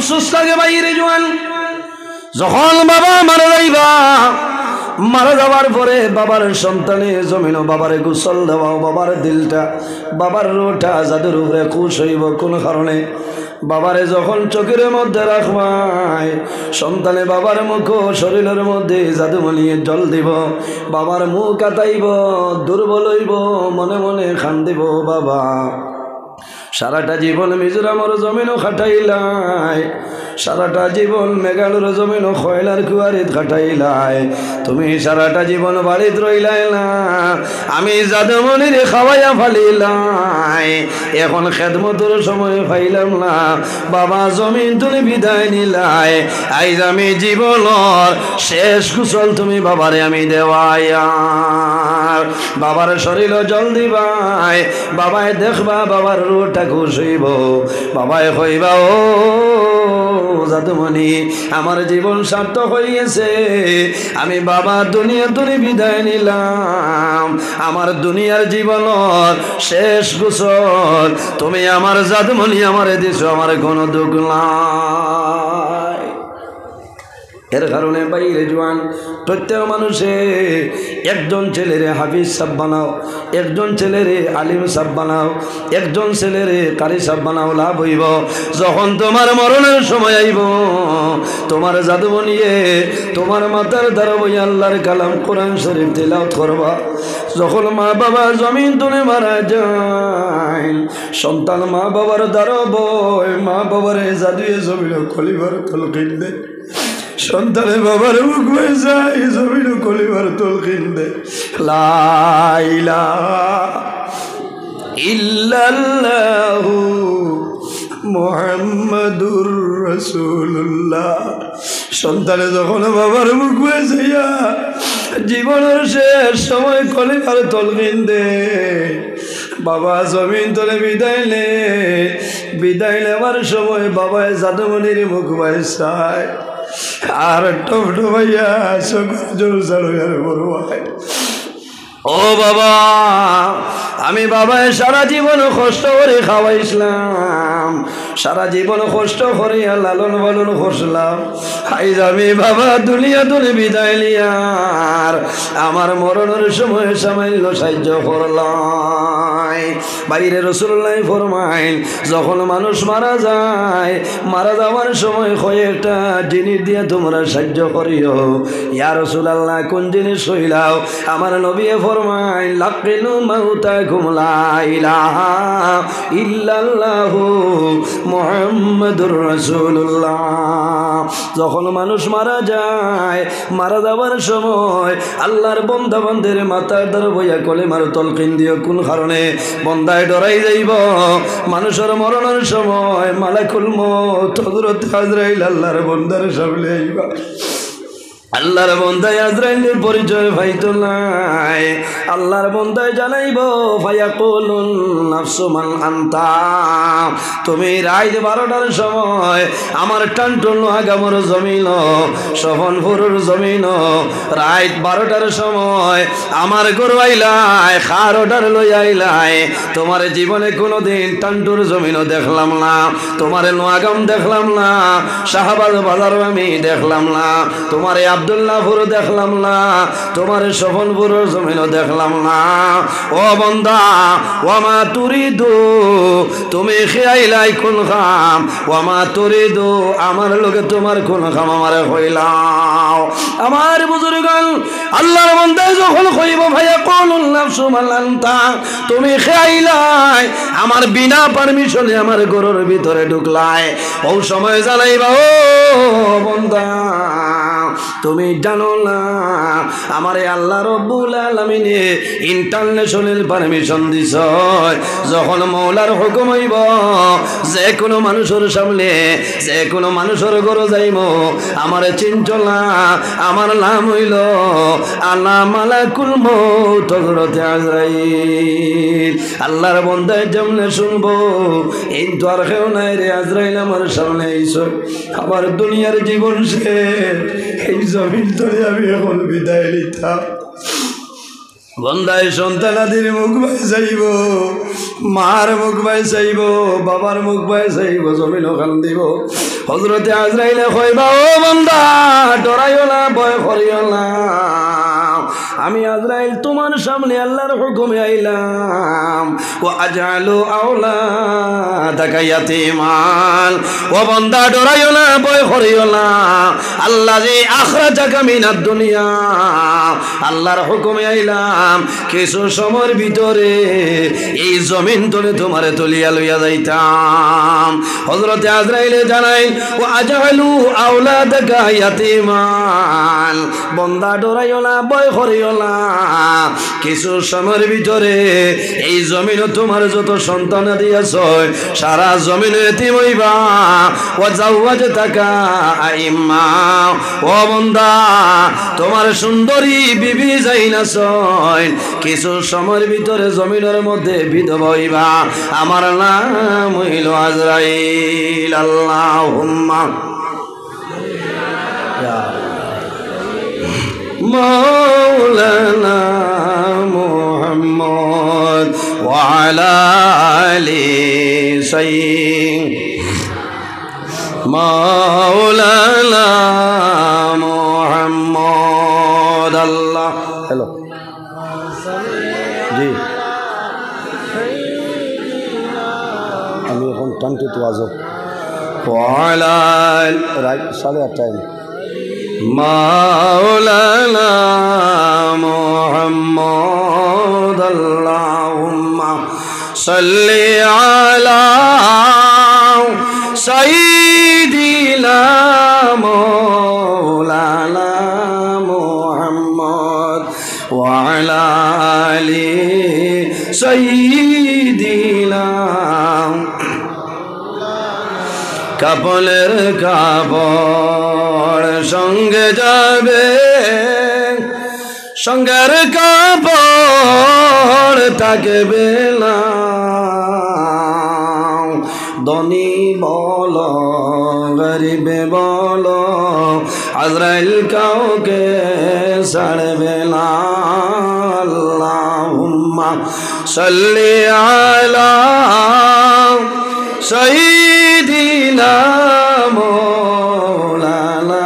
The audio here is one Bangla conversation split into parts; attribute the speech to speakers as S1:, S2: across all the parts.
S1: আফসোস লাগে বাইরে জোয়ান, যখন বাবা মারা যাইবা, মারা যাওয়ার পরে বাবার সন্তানে জমিন বাবারে গোসল দেওয়াও, বাবার দিলটা বাবার রোটা যাদের উপরে খুশ হইব কোন কারণে? বাবারে যখন চোখের মধ্যে রাখবাই, সন্তানে বাবার মুখ শরীরের মধ্যে জাদুমণিয়ে জল দিব, বাবার মুখ কাটাইব, দুর্বল হইব, মনে মনে খান দিব, বাবা সারাটা জীবন মিজোরামর জমিনও খাটাইলাই, সারাটা জীবন মেঘালয়ের জমিনও খয়লার কুয়ারিত খাটাইলাই, তুমি সারাটা জীবন বাড়িত রইলাই না, আমি জাদুমণির খাওয়াইয়া ফালিলাই, এখন খেদমতর সময় পাইলাম না, বাবা জমিন তুমি বিদায় নিলাই, আইজ আমি জীবনের শেষ কুশল তুমি বাবারে আমি দেওয়াইয়া, বাবার শরীর জল দিবাই, বাবায় দেখবা বাবার রোটা খুশ হইব, বাবায় কইবা ও জাদুমণি আমার জীবন সার্থক হয়ে গেছে, আমি বাবা দুনিয়া তুমি বিদায় নিলাম, আমার দুনিয়ার জীবনের শেষ গোসল তুমি আমার জাদুমণি আমারে দিছো, আমার কোনো দুঃখ নাই। এর কারণে বাইরে জোয়ান প্রত্যেক মানুষে একজন ছেলেরে হাফিজ সাহেব বানাও, একজন ছেলেরে আলিম সাহেব বানাও, একজন ছেলেরে কারি সাহেব বানাও, লাভ হইব। যখন তোমার মরণের সময় আইব, তোমার জাদুমণিয়ে তোমার মাথার দ্বারা বই আল্লাহর কালাম কোরআন শরীফ তিলাওয়াত করবা। যখন মা বাবা জমিন তুলে মারা যায়, সন্তান মা বাবার দ্বারা বই মা বাবারে জাদুয়ে জমিন খলিবার তলকিন দেয়, সন্তানের বাবার মুখ হয়ে যায় জমিন কলিবার তলকিন দে, লা ইলাহা ইল্লাল্লাহু মুহাম্মাদুর রাসূলুল্লাহ। সন্তানে যখন বাবার মুখ হয়ে যাইয়া জীবনের শেষ সময় কলিবার তলকিন দে, বাবা জমিন তলে বিদায় নেবার সময় বাবায় জাদুমণির মুখ ভাই চায় আর টপ ভাইয়া জোর চালু বড় ভাই, ও বাবা আমি বাবায় সারা জীবন কষ্ট করে খাওয়াইছিলাম, সারা জীবন কষ্ট করে লালন পালন করছিলাম, আইজ আমি বাবা দুনিয়া তুলে বিদায় লিয়ার আমার মরণের সময় সামান্য সাহায্য করলাই। বাইরে রাসূলুল্লাহ ফরমাইন যখন মানুষ মারা যায়, মারা যাওয়ার সময় কয়েকটা জিনিস দিয়ে তোমরা সাহায্য করিও। ইয়া রাসূলুল্লাহ কোন জিনিস হইলাও? আমার নবী ফরমাইন লাকিনু মাউতাকুম লা ইলাহা ইল্লাল্লাহু মুহাম্মাদুর রাসূলুল্লাহ। যখন মানুষ মারা যায়, মারা যাওয়ার সময় আল্লাহর বান্দা বান্দের মাথার দ্বারা বইয়া কলেমার তলকিন দিও। কোন কারণে? বন্দায় ডরাই যাইব মানুষের মরণের সময় মালাকুল মউত হযরত আজরাইল আল্লাহর বান্দার সামনে আইবা, আল্লাহর বন্দায় আজরাইলের পরিচয় পাইতো নাই, আল্লাহর বন্দায় জানাইব ফায়াকুলুন নাফসু মান আনতা। তুমি রাত 12টার সময় আমার টানটুন আগামর জমিন সফনপুরের জমিন, রাত 12টার সময় আমার গরু আইলাই খারোটার লই আইলাই। তোমার জীবনে কোনোদিন টান্টুর জমিনও দেখলাম না, তোমার নোয়াগাম দেখলাম না, শাহবাজ বাজারও আমি দেখলাম না, তোমার আব্দুল্লাহপুর দেখলাম না, তোমার সফনপুরের জমিনও দেখলাম না। ও বন্দা ওয়ামা তুরিদু, তুমি খেয়াইলাই কোন খাম? ওয়ামা তুরিদু, আমার লোকে তোমার কোন খাম আমারে হইলাও? আমার বুজুর্গান আল্লাহর বান্দা যখন কইব ভাইয়া কুলুন নাফসু মান আনতা, তুমি খেয়াইলাই আমার বিনা পারমিশনে আমার গরুর ভিতরে ঢুকলাই, ও সময় জানাইবা ও বন্দা তুমি জানো না আমারে আল্লাহ রব্বুল আলামিনে ইন্টারন্যাশনাল পারমিশন দিছ। যখন মওলার হুকুম হইব যে কোনো মানুষের সামনে যে কোনো মানুষের ঘরে যাইব, আমারে চিনচলা আমার নাম হইল আনা মালাকুল মউত হযরত আজরাইল। আল্লাহর বান্দায় যেমনে শুনবো এই তো আর কেউ নাই রে, আজরাইল আমার সামনে আইছ, আমার দুনিয়ার জীবন শেষ, এই জমিন ধরে আমি এখন বিদায় নিতাম। বন্দায় সন্তানাদির মুখ ভাই চাইব, মার মুখ ভাই চাইব, বাবার মুখ ভাই চাইব, জমিন ওখান দিব। হজরতে আজরাইলে কইবা ও বন্দা ডরাইও না, ভয় করিও না, আমি আজরাইল তোমার সামনে আল্লাহর হুকুমে আইলাম। ও আজালু আওলাদাকা ইয়াতীমান, ও বান্দা ডরাইও না, ভয় করিও না, আল্লাযী আখরাজাকা মিনাদ দুনিয়া, আল্লাহর হুকুমে আইলাম কিছু সময়ের ভিতরে এই জমিন তলে তোমারে তুলিয়া লইয়া যাইতাম। হযরতে আজরাইলে জানাই ও আজালু আওলাদাকা ইয়াতীমান, বান্দা ডরাইও না, ভয় করিও না, কিছু সময়ের ভিতরে এই জমিনে তোমার যত সন্তান দিয়েছ সারা জমিনে এতিম হইবা। ও জাওয়াজতাকা আইম্মা, ও বান্দা তোমার সুন্দরী বিবি যাইনাছ, কিছু সময়ের ভিতরে জমিনের মধ্যে বিধবা হইবা। আমার নাম হইল আজরাইল। আল্লাহুম্মা মাওলানা মুহাম্মদ ওয়া আলা আলি সাইয়্যিদিনা মাওলানা মুহাম্মদ। আল্লাহ হ্যালো জি, আমি এখন টানতে তো আজব ওয়ালা রাইট 8:30 টাইম মাওলানা মুহাম্মদ। আল্লাহুম্মা সাল্লি আলা সাইয়্যিদিনা মাওলানা মুহাম্মদ ওয়া আলা আলি সাইয়্যিদিনা। কাপড়ের কাপড় সঙ্গে যাবে, সঙ্গের কাপড় থাকবে না, ধনী বল গরিবে বল আজরাইল কাউকে ছাড়বে না। আল্লাহুম্মা সাল্লি আলা সাইয়্যিদিনা মাওলানা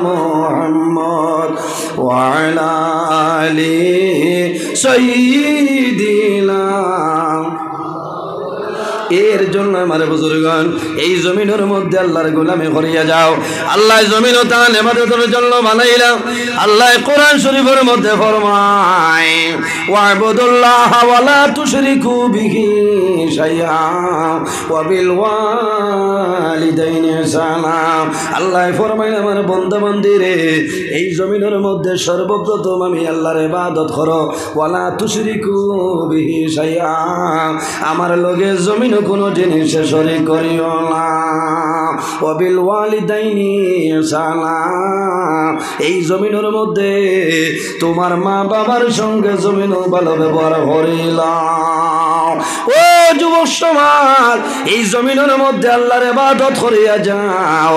S1: মুহাম্মদ ওয়া আলা আলি সাইয়্যিদিনা। এর জন্য আমার বুজুর্গণ এই জমিনের মধ্যে আল্লাহর গোলামি করিয়া যাও। আল্লাহ জমিন ও তার ইবাদতের জন্য বানাইলাম। আল্লাহ কোরআন শরীফের মধ্যে ফরমায় ওয়াবুদুল্লাহ ওয়া লা তুশরিকু বিহি শাইআ ওয়া বিল ওয়ালিদাইনি ইহসানা। আল্লাহ ফরমায় আমার বান্দা বান্দীরে এই জমিনের মধ্যে সর্বপ্রথম আমি আল্লাহর ইবাদত করো, ওয়া লা তুশরিকু বিহি শাইআ, আমার লগে জমিন কোনো জিনিসে শরীক করিও না। ওয়া বিল ওয়ালিদাইনি ইহসানা, এই জমিনের মধ্যে তোমার মা বাবার সঙ্গে জমিন ভালো ব্যবহার করিলাম। ও যুবক সমাজ, এই জমিনের মধ্যে আল্লাহর ইবাদত করিয়া যাও।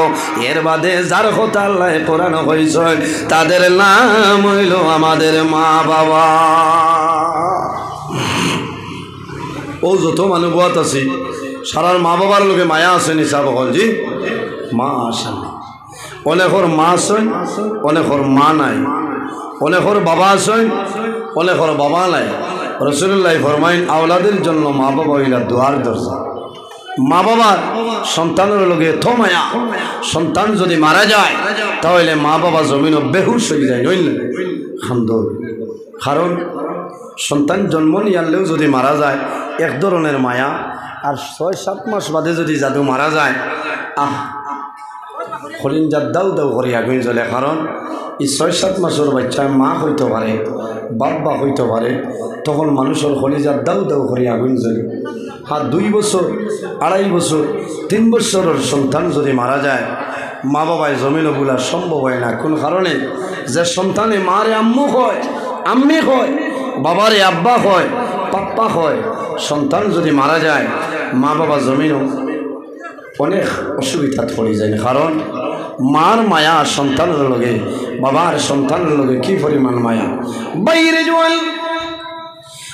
S1: এর বাদে যার কথা আল্লাহ কোরআন কইছে তাদের নাম হইল আমাদের মা বাবা। ও যত মানুষ বাত আছে সারার মা বাবার লোকে মায়া আছে নি সাব হল জি মা আসেন, অনেকর মা আছেন, অনেকর মা নাই, অনেকর বাবা আছেন, অনেকর বাবা নাই। রাসূলুল্লাহ ফরমাইন আওলাদের জন্য মা বাবা হইলা দুয়ার দরজা। মা বাবার সন্তানের লোকে এত মায়া, সন্তান যদি মারা যায় তাহলে মা বাবা জমিন বেহুশ হয়ে যায়, নইলে খান্দর। কারণ সন্তান জন্ম নিয়ে আনলেও যদি মারা যায় এক ধরনের মায়া, আর 6-7 মাস বাদে যদি জাদু মারা যায় হরিণ যার দাউ দাউ করে আগুন জ্বলে। কারণ এই 6-7 মাসের বাচ্চায় মা হইতে পারে, বাবা হইতে পারে, তখন মানুষের হলিজার দাউ দাউ করে আগুন জ্বলে। আর 2 বছর 2.5 বছর 3 বছরের সন্তান যদি মারা যায় মা বাবায় জমিনও বলা সম্ভব হয় না। কোন কারণে? যে সন্তানে মারে আম্মু হয়, আম্মি হয়, বাবারে আব্বা হয়, পাপ্পা হয়। সন্তান যদি মারা যায় মা বাবা জমিনও অনেক অসুবিধা পড়ে যায়। কারণ মার মায়া সন্তানের লগে, বাবার সন্তানের লগে কি পরিমাণ মায়া। বাইরে জোয়াল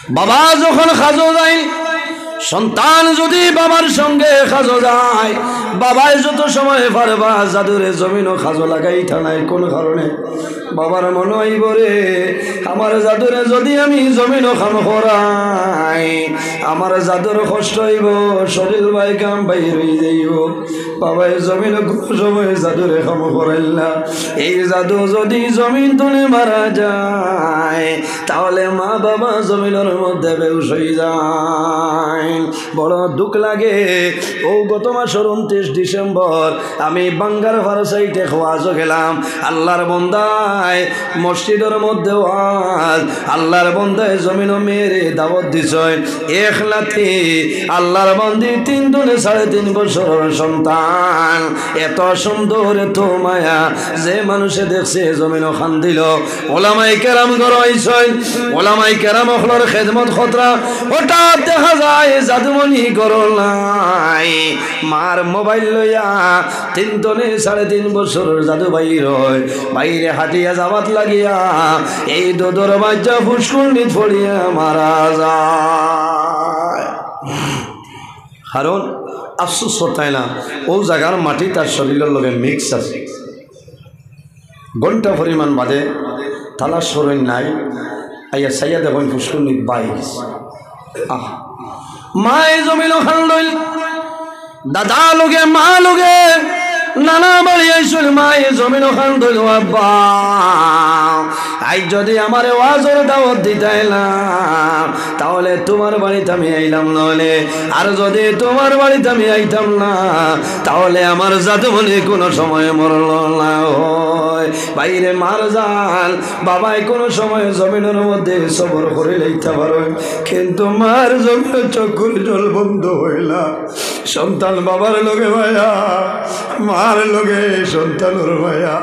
S1: বাবা যখন খাজো যায়, সন্তান যদি বাবার সঙ্গে খাজো যায়, বাবাই যত সময় পারবা জাদুরে জমিনও খাজো লাগাই থানায় কোন কারণে বাবার মনে হইব রে আমার জাদুরে যদি আমি জমিনও খাম করাই আমার জাদুর কষ্ট হইব, শরীর বাই কাম বাইর হয়ে যাইব। বাবাই জমিনও কোনো সময় জাদুরে খাম করাইলা। এই জাদু যদি জমিন তুলে মারা যায় তাহলে মা বাবা জমিনের মধ্যে বেউস হয়ে যায়। বড় দুঃখ লাগে। ও গত মাসের 29 ডিসেম্বর আমি বাঙ্গার ফারসাইটে ওয়াজও গেলাম। আল্লাহর বন্দায় মসজিদের মধ্যে ওয়াজ, আল্লাহর বন্দায় জমিনও মেরে দাওয়াত দিছয় এক লাথি। আল্লাহর বন্দি 3 দুনে 3.5 বছরের সন্তান, এত সুন্দর এত মায়া যে মানুষে দেখছে জমিনও খান দিল। ওলামাই কেরাম গড়াইছয়, ওলামাই কেরাম হলর খেদমত খতরা। হঠাৎ দেখা যায় জাদুমণি করলাই মার মোবাইল লইয়া 3 দুনে 3.5 বছরের জাদু বাইর হয়, বাইরে হাঁটিয়া যাবাত লাগিয়া এই দোদর বাচ্চা ফুসকুন্ডিত পড়িয়া মারা যায়। কারণ আফসোস হতায় না, ও জায়গার মাটি তার শরীরের লগে মিক্স আছে। ঘন্টা পরিমাণ বাদে তালা সরণ নাই, আইয়া সাইয়া দেখুন ফুসকুন্ডিত বাইস। আহ মায়ে জমিল খান লইল, দাদা লোকে মা লোকে নানা বাড়ি আইসুল মায়ে জমিন খান ধইল। আব্বা আই যদি আমার ওয়াজের দাওয়াত দিতাইলাম তাহলে তোমার বাড়িতে আমি আইলাম, নইলে আর যদি তোমার বাড়িতে আমি আইতাম না তাহলে আমার জাদু বলে কোনো সময় মরল না হয়। বাইরে মার যান বাবাই কোনো সময় জমিনের মধ্যে সবর করে লইতে পারো, কিন্তু মার জমিনের চক্ষুর জল বন্ধ হইলা। সন্তান বাবার লগে ভাইয়া, মার লগে সন্তানের ভাইয়া,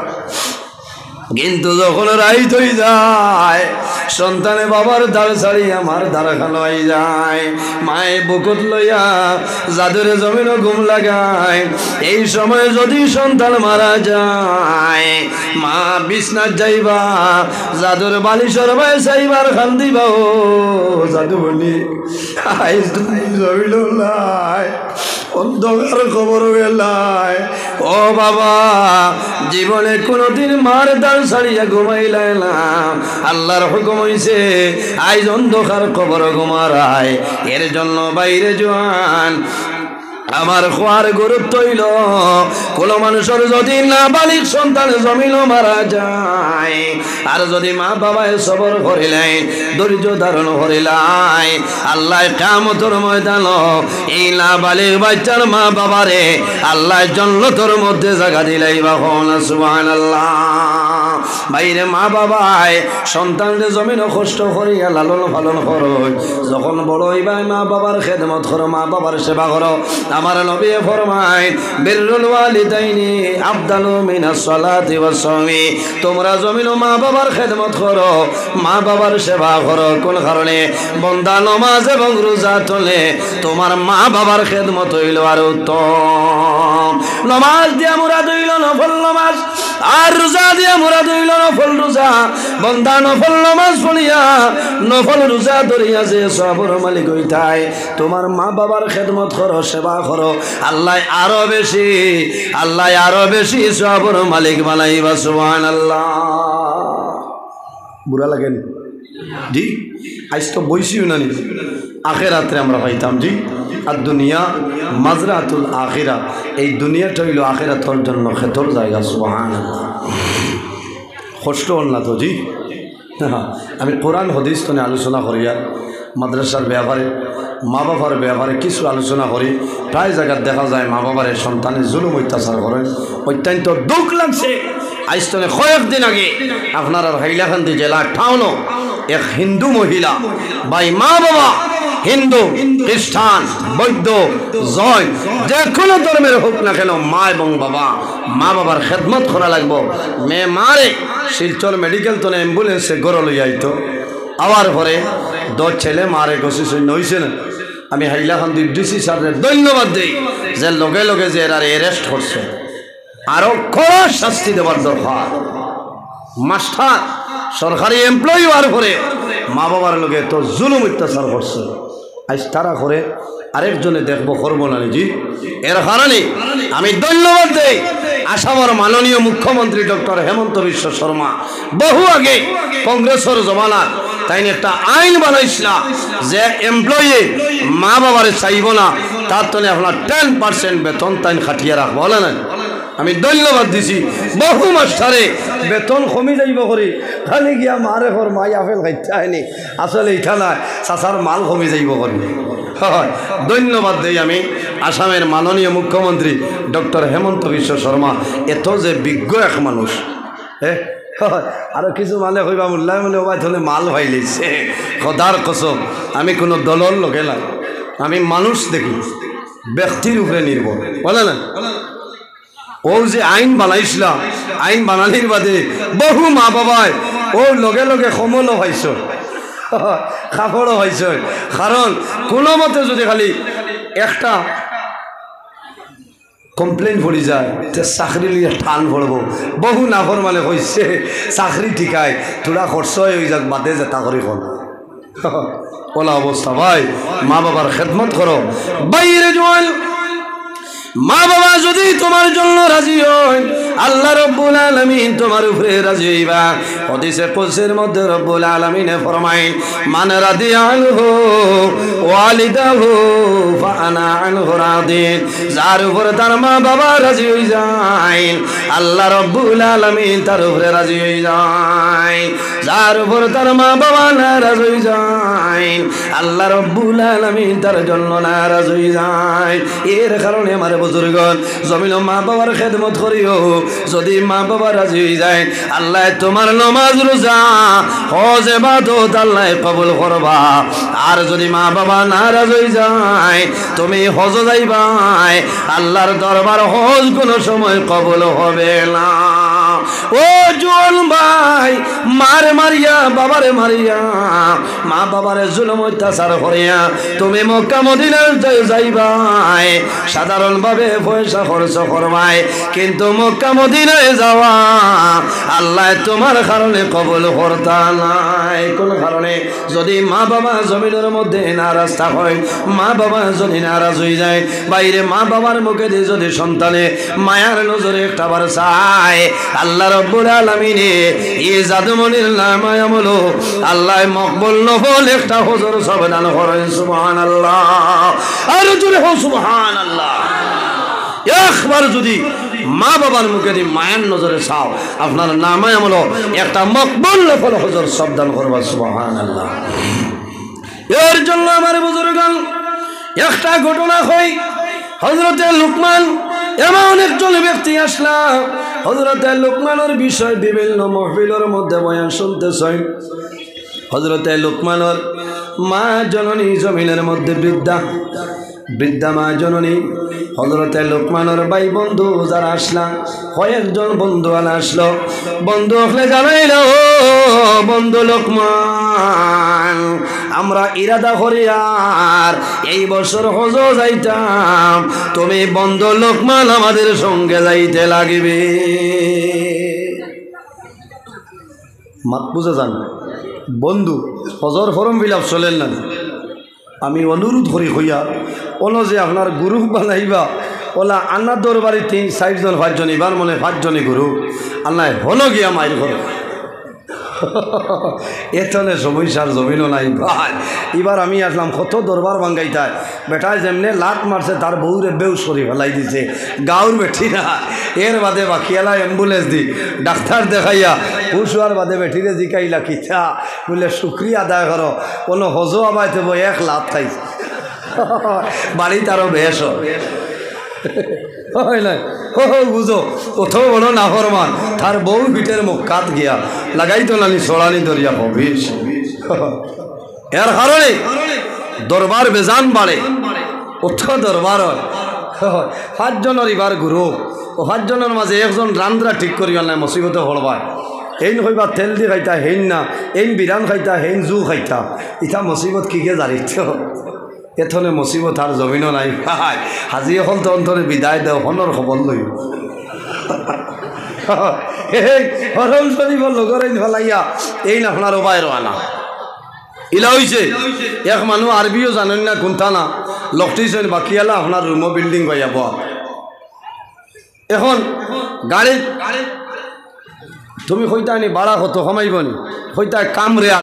S1: কিন্তু যখন রাইত হয়ে যায় সন্তানে বাবার দাঁড় ছাড়িয়া আমার দাঁড়া খানো হয়ে যায়। মায়ে বুকুত লইয়া জাদুরে জমিনও ঘুম লাগায়। এই সময় যদি সন্তান মারা যায় মা বিছনাত যাইবা, জাদুর বালিশর ভাই চাইবার খান দিবা। ও জাদু বলি আইস তুমি জমিল নাই, অন্ধকার খবর গেলাই। ও বাবা জীবনে কোনদিন মার দাঁড় ছাড়িয়া ঘুমাইলাম, আল্লাহর হুকুম হইছে আইজ অন্ধকার খবর ঘুমারায়। এর জন্য বাইরে জোয়ান আমার খোয়ার গুরুত্ব হইল, কোন মানুষের যদি না বালিক সন্তান জমিল মারা যায় আর যদি মা বাবায় সবর করিলেন ধৈর্য ধারণ করিলাই, আল্লাহ কিয়ামতের ময়দান এই না বালিক বাচ্চার মা বাবারে আল্লাহ জান্নাতের মধ্যে জায়গা দিলাই। বাহন সুবহানাল্লাহ। বাইরে মা বাবায় সন্তানদের জমিনও কষ্ট করিয়া লালন পালন করো, যখন বড় হইবা মা বাবার খেদমত করো, মা বাবার সেবা করো। আমার নবী ফরমায় বিররুল ওয়ালিদাইনি আফদালু মিনাস সালাতি ওয়াস সাওমি। তোমরা জমিন মা বাবার খেদমত করো, মা বাবার সেবা করো। কোন কারণে? বান্দা নামাজ এবং রোজা তোলে, তোমার মা বাবার খেদমত হইল আর উত্তম। নামাজ দিয়া মুরাদ হইল নফল নামাজ, আর রোজা দিয়া মুরাদ হইল নফল রোজা। বান্দা নফল নামাজ পড়িয়া নফল রোজা ধরিয়া যে সবর মালিক হইতায়, তোমার মা বাবার খেদমত করো, সেবা করো, আল্লাহ আরো বেশি, আল্লাহ আরো বেশি সবর মালিক বানাইবা। সুবহানাল্লাহ। বুড়া লাগেন জি? আজ তো বইসিও না, আখেরাতে আমরা পাইতাম জি। আর দুনিয়া মাজরাতুল আখিরা, এই দুনিয়াটা হইল আখিরাতের জন্য খেতর জায়গা। সুবহানাল্লাহ। কষ্ট হল না তো জি? আমি কোরআন হাদিস তো আলোচনা করি, আর মাদ্রাসার ব্যাপারে মা বাবার ব্যাপারে কিছু আলোচনা করি। প্রায় জায়গায় দেখা যায় মা বাবার সন্তানের জুলুম অত্যাচার করে, অত্যন্ত দুঃখ লাগছে। আজ তো কয়েকদিন আগে আপনার হাইলাকান্দি জেলা টাউনও এক হিন্দু মহিলা বাই মা বাবা, হিন্দু খ্রিস্টান বৌদ্ধ জৈন যে কোনো ধর্মের হোক না কেন, মা এবং বাবা, মা বাবার খেদমত করা লাগবো। মেয়ে মারে শিলচর মেডিকেল তো অ্যাম্বুলেন্সে গড় লই আইতো, আবার পরে 2 ছেলে মারে গছি শূন্য হয়েছে না। আমি হাইলাকান্দি ডিসি সাহেবের ধন্যবাদ দিই যে লগে লগে যে এরা অ্যারেস্ট করছে, আরো কড়া শাস্তি দেওয়ার দরকার। মাস্টার সরকারি এমপ্লয়ি হওয়ার পরে মা বাবার লোকে তো জুলুম অত্যাচার করছে, আজ তারা করে আরেকজনে দেখবো করবো না জি। এর কারণে আমি ধন্যবাদ দেই আসামের মাননীয় মুখ্যমন্ত্রী ডক্টর হেমন্ত বিশ্ব শর্মা বহু আগে কংগ্রেসের জমানার তাই একটা আইন বানাইছিল যে এমপ্লয়ি মা বাবার চাইব না, তার তলে আপনার 10% বেতন তাই খাটিয়ে রাখবো বলে না। আমি ধন্যবাদ দিছি বহু মাস্টারে বেতন কমি যাইব করি খালি গিয়া মারে ঘর মাই আপেল খাইতে হয়নি, আসলে এটা না চাচার মাল কমি যাইব করি। হয় ধন্যবাদ দেই আমি আসামের মাননীয় মুখ্যমন্ত্রী ডক্টর হেমন্ত বিশ্ব শর্মা, এত যে বিজ্ঞ এক মানুষ। হ্যাঁ আরো কিছু মানে কইবা মূল্যায় মানে ওবাই ধরে মাল ভাই লেছে খোদার কসম। আমি কোনো দলর লোকে নাই, আমি মানুষ দেখি ব্যক্তির উপরে নির্ভর বলে না। ও যে আইন বানাইছিল আইন বানানির বাদে বহু মা বাবায় ও লগে লগে সমলও হয়েছ কাপড়ও হয়েছ, কারণ কোনো মতে যদি খালি একটা কমপ্লেন পড়ি যায় চাকরি নিয়ে টান পড়ব। বহু নাফর মানে কইছে চাকরি ঠিকায় তোরা খরচ হয়ে যাক বাদে যেটা করি কল ওলা অবস্থা। ভাই মা বাবার খেদমত করো বাইরে জোয়ান। মা বাবা যদি তোমার জন্য রাজি হয় আল্লাহ রব্বুল আলামিন তোমার উপরে রাজি হইবা। হাদিসে কুদসির মধ্যে রব্বুল আলামিনে ফরমায় মান রাদিয়া আনহু ওয়ালিদাহু ফাআনা আনহু রাদিন। যার উপরে তার মা বাবা রাজি হই যায় আল্লাহ রব্বুল আলামিন তার উপরে রাজি হই যায়। যার উপরে তার মা বাবা নারাজ হই যায় আল্লাহ রব্বুল আলামিন তার জন্য নারাজ হই যায়। এর কারণে আমার বুজুর্গণ জমিন মা বাবার খেদমত করিও। যদি মা বাবা রাজি হয়ে যায় আল্লাহ তোমার নামাজ রোজা হজ ইবাদত আল্লাহ কবুল করবা। আর যদি মা বাবা নারাজ হয়ে যায় তুমি হজ যাইবা, আল্লাহর দরবার হজ কোনো সময় কবুল হবে না। ও জোয়ান ভাই মারে মারিয়া বাবারে মারিয়া মা বাবারে জুলুম অত্যাচার করিয়া তুমি মক্কা মদিনায় যাইবাই, সাধারণভাবে পয়সা খরচ করবাই, কিন্তু মক্কা মদিনায় যাওয়া আল্লাহ তোমার কারণে কবুল করতা নাই। কোন কারণে যদি মা বাবা জমিনের মধ্যে নারাজ হয়, মা বাবা যদি নারাজ হয়ে যায় বাইরে মা বাবার মুখে দিয়ে যদি সন্তানে মায়ার নজরে একটা বার চায় আল্লাহ রব্বুল আলামিনে এই জাদুমনির নামায় আমলো আল্লাহ মকবুল নফল একটা হুজুর সাবধান করেন। সুবহানাল্লাহ, আর জোরে হো সুবহানাল্লাহ। একবার যদি মা বাবার মুখে দিয়ে মায়ের নজরে চাও আপনার নামায় আমলো একটা মকবুল নফল হুজুর সাবধান করবা। সুবহানাল্লাহ। এর জন্য আমার বুজুর্গগণ একটা ঘটনা হয় হযরতে লুকমান এমন একজন ব্যক্তি আসলা হযরতে লুকমানের বিষয় বিভিন্ন মাহফিলের মধ্যে বয়ান শুনতেছেন। হযরতে লুকমানের মা জননী জমিনের মধ্যে বৃদ্ধা মা জননী হযরতে লুকমানের ভাই বন্ধু যারা আসলা কয়েকজন বন্ধু আসলো। বন্ধু হলে জানাইল ও বন্ধু লুকমান আমরা ইরাদা করি আর এই বছর হজ যাইতাম, তুমি বন্ধু লুকমান আমাদের সঙ্গে যাইতে লাগবে। মাত বুঝে যান বন্ধু হজর ফরম বিলাপ চলেন না। আমি অনুরোধ করি হইয়া ওলো যে আপনার গ্রুপ বানাইবা ওলা আন্নার দরবারে 3-4 জন 5 জন এবার মনে 5 জনই গ্রুপ আল্লাহ হলো গিয়া মাইর করো এতনে সমস্যার জমিনও নাই ভাই। এবার আমি আসলাম কত দরবার ভাঙ্গাইতায় বেটায় যেমনে লাত মারছে তার বউরে বেউস করে ফেলাই দিছে গাঁর বেঠি না। এর বাদে বাকিয়ালা অ্যাম্বুলেন্স দি ডাক্তার দেখাইয়া হুশুয়ার বাদে বেঠিরে জিকাইলা কিথা বলে শুক্রিয়া আদায় করো কোনো হজো আবাইতে বই 1 লাখ খাইছে বাড়িতে আরো বেশ হয় না। বুঝো কত বড় নাফরমান তার বউ পিঠের মুখ কাত গিয়া লাগাইতো নানি সরানি দরিয়া হবিস। এর কারণে দরবার বেজান বাড়ে অত দরবার হয় 5 জনের এবার গুরু ও 5 জনের মাঝে একজন রান্দ্রা ঠিক করি নাই মুসিবতে হলবায় হেন হইবা তেল দি খাইতা হেন না হেন বিরান খাইতা হেন জু খাইতা ইটা মুসিবত কিকে জানিত এথনে মুসিবত আর জমিনও নাই ভাই। হাজি এখন তো অন্তরে বিদায় দেও হনর খবর লই এই হরম শরীফর লগর ফেলাইয়া এই না আপনার ওবায়ের আনা ইলা হয়েছে এক মানুষ আরবিও জানেন না কোনটা না লকটিছেন বাকিয়ালা আপনার রুমো বিল্ডিং পাইয়া পাওয়া এখন গাড়ি তুমি হইতা নি ভাড়া কত কমাইব নি হইতা কাম রে